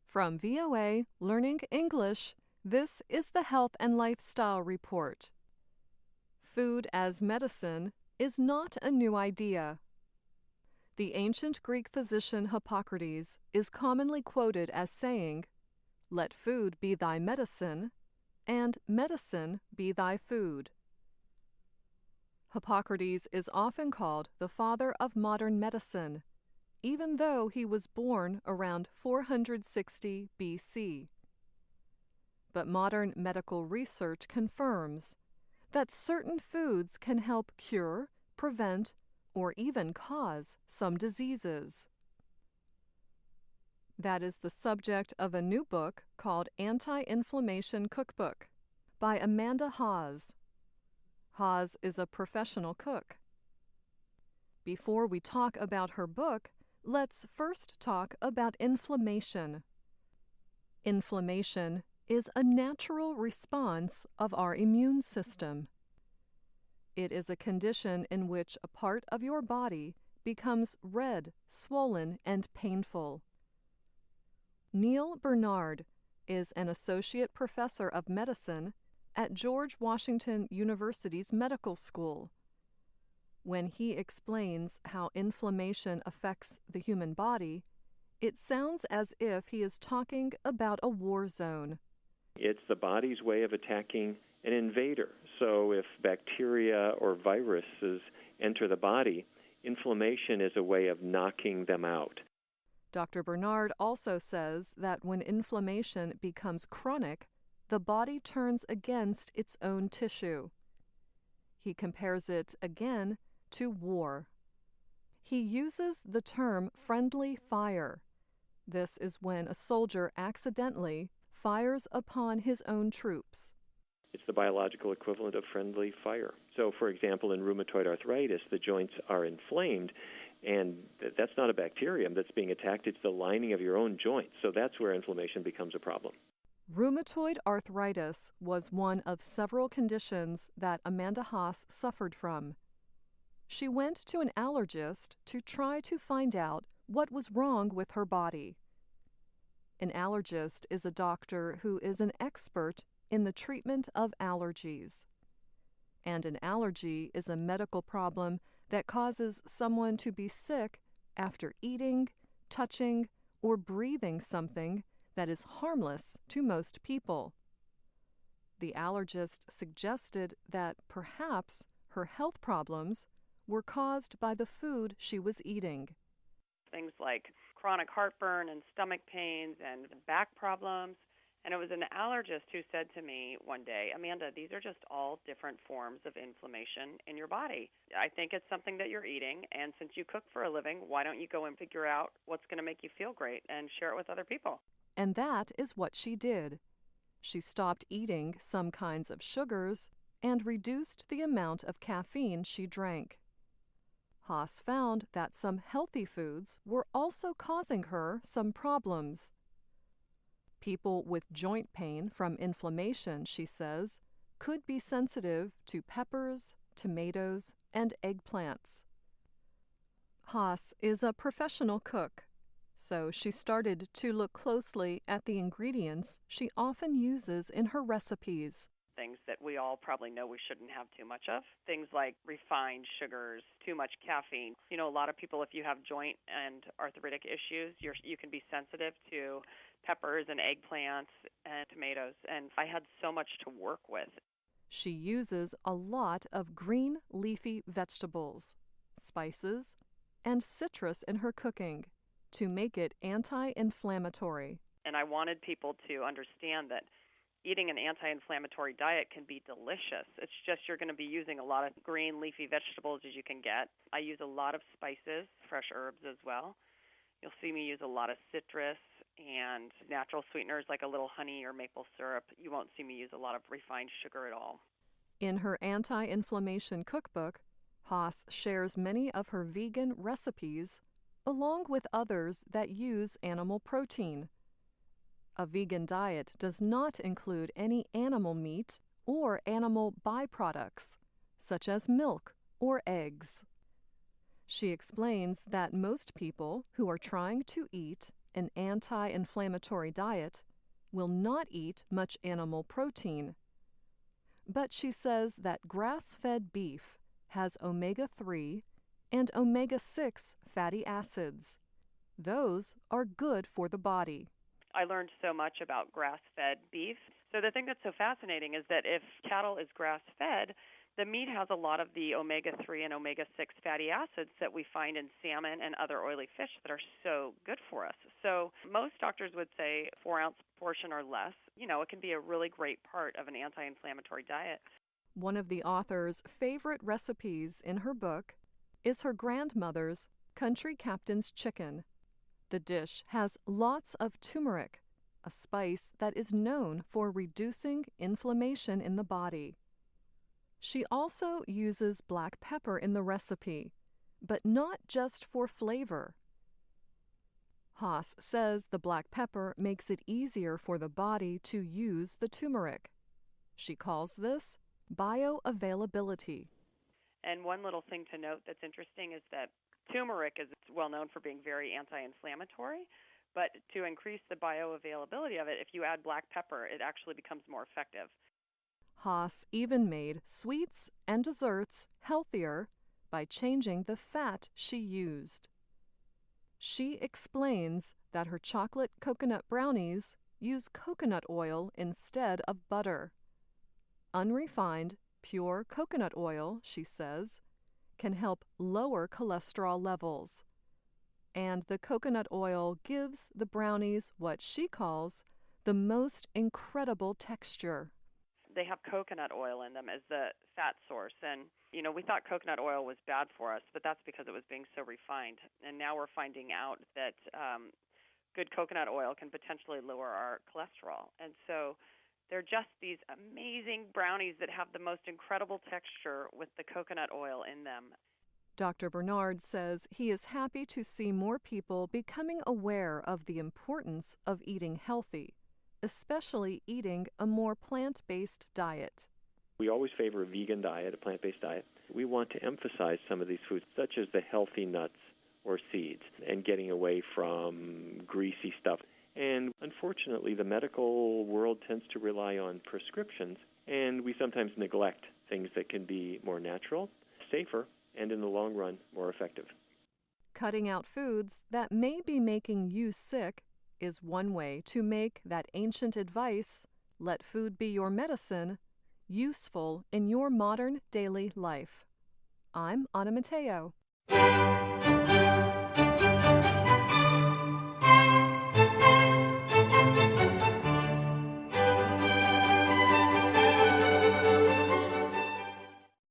From VOA Learning English, this is the Health and Lifestyle Report. Food as medicine is not a new idea. The ancient Greek physician Hippocrates is commonly quoted as saying, "Let food be thy medicine, and medicine be thy food." Hippocrates is often called the father of modern medicine, even though he was born around 460 BC. But modern medical research confirms that certain foods can help cure, prevent, or even cause some diseases. That is the subject of a new book called Anti-Inflammation Cookbook by Amanda Hawes. Hawes is a professional cook. Before we talk about her book, let's first talk about inflammation. Inflammation is a natural response of our immune system. It is a condition in which a part of your body becomes red, swollen, and painful. Neil Bernard is an associate professor of medicine at George Washington University's Medical School. When he explains how inflammation affects the human body, it sounds as if he is talking about a war zone. It's the body's way of attacking an invader. So if bacteria or viruses enter the body, inflammation is a way of knocking them out. Dr. Bernard also says that when inflammation becomes chronic, the body turns against its own tissue. He compares it again to war. He uses the term friendly fire. This is when a soldier accidentally fires upon his own troops. It's the biological equivalent of friendly fire. So, for example, in rheumatoid arthritis, the joints are inflamed, and that's not a bacterium that's being attacked. It's the lining of your own joints. So that's where inflammation becomes a problem. Rheumatoid arthritis was one of several conditions that Amanda Hawes suffered from. She went to an allergist to try to find out what was wrong with her body. An allergist is a doctor who is an expert in the treatment of allergies. And an allergy is a medical problem that causes someone to be sick after eating, touching, or breathing something that is harmless to most people. The allergist suggested that perhaps her health problems were caused by the food she was eating. Things like chronic heartburn and stomach pains and back problems. And it was an allergist who said to me one day, "Amanda, these are just all different forms of inflammation in your body. I think it's something that you're eating, and since you cook for a living, why don't you go and figure out what's going to make you feel great and share it with other people?" And that is what she did. She stopped eating some kinds of sugars and reduced the amount of caffeine she drank. Hawes found that some healthy foods were also causing her some problems. People with joint pain from inflammation, she says, could be sensitive to peppers, tomatoes, and eggplants. Hawes is a professional cook, so she started to look closely at the ingredients she often uses in her recipes. Things that we all probably know we shouldn't have too much of. Things like refined sugars, too much caffeine. You know, a lot of people, if you have joint and arthritic issues, you can be sensitive to peppers and eggplants and tomatoes. And I had so much to work with. She uses a lot of green leafy vegetables, spices, and citrus in her cooking to make it anti-inflammatory. And I wanted people to understand that eating an anti-inflammatory diet can be delicious. It's just you're going to be using a lot of green leafy vegetables as you can get. I use a lot of spices, fresh herbs as well. You'll see me use a lot of citrus and natural sweeteners like a little honey or maple syrup. You won't see me use a lot of refined sugar at all. In her anti-inflammation cookbook, Hawes shares many of her vegan recipes along with others that use animal protein. A vegan diet does not include any animal meat or animal byproducts, such as milk or eggs. She explains that most people who are trying to eat an anti-inflammatory diet, will not eat much animal protein. But she says that grass-fed beef has omega-3 and omega-6 fatty acids. Those are good for the body. I learned so much about grass-fed beef. So the thing that's so fascinating is that if cattle is grass-fed, the meat has a lot of the omega-3 and omega-6 fatty acids that we find in salmon and other oily fish that are so good for us. So most doctors would say 4-ounce portion or less. It can be a really great part of an anti-inflammatory diet. One of the author's favorite recipes in her book is her grandmother's country captain's chicken. The dish has lots of turmeric, a spice that is known for reducing inflammation in the body. She also uses black pepper in the recipe, but not just for flavor. Haas says the black pepper makes it easier for the body to use the turmeric. She calls this bioavailability. And one little thing to note that's interesting is that turmeric is well known for being very anti-inflammatory, but to increase the bioavailability of it, if you add black pepper, it actually becomes more effective. Haas even made sweets and desserts healthier by changing the fat she used. She explains that her chocolate coconut brownies use coconut oil instead of butter. Unrefined, pure coconut oil, she says, can help lower cholesterol levels. And the coconut oil gives the brownies what she calls the most incredible texture. They have coconut oil in them as the fat source. And, we thought coconut oil was bad for us, but that's because it was being so refined. And now we're finding out that good coconut oil can potentially lower our cholesterol. And so they're just these amazing brownies that have the most incredible texture with the coconut oil in them. Dr. Bernard says he is happy to see more people becoming aware of the importance of eating healthy, especially eating a more plant-based diet. We always favor a vegan diet, a plant-based diet. We want to emphasize some of these foods, such as the healthy nuts or seeds, and getting away from greasy stuff. And unfortunately, the medical world tends to rely on prescriptions, and we sometimes neglect things that can be more natural, safer, and in the long run, more effective. Cutting out foods that may be making you sick is one way to make that ancient advice, let food be your medicine, useful in your modern daily life. I'm Anna Mateo.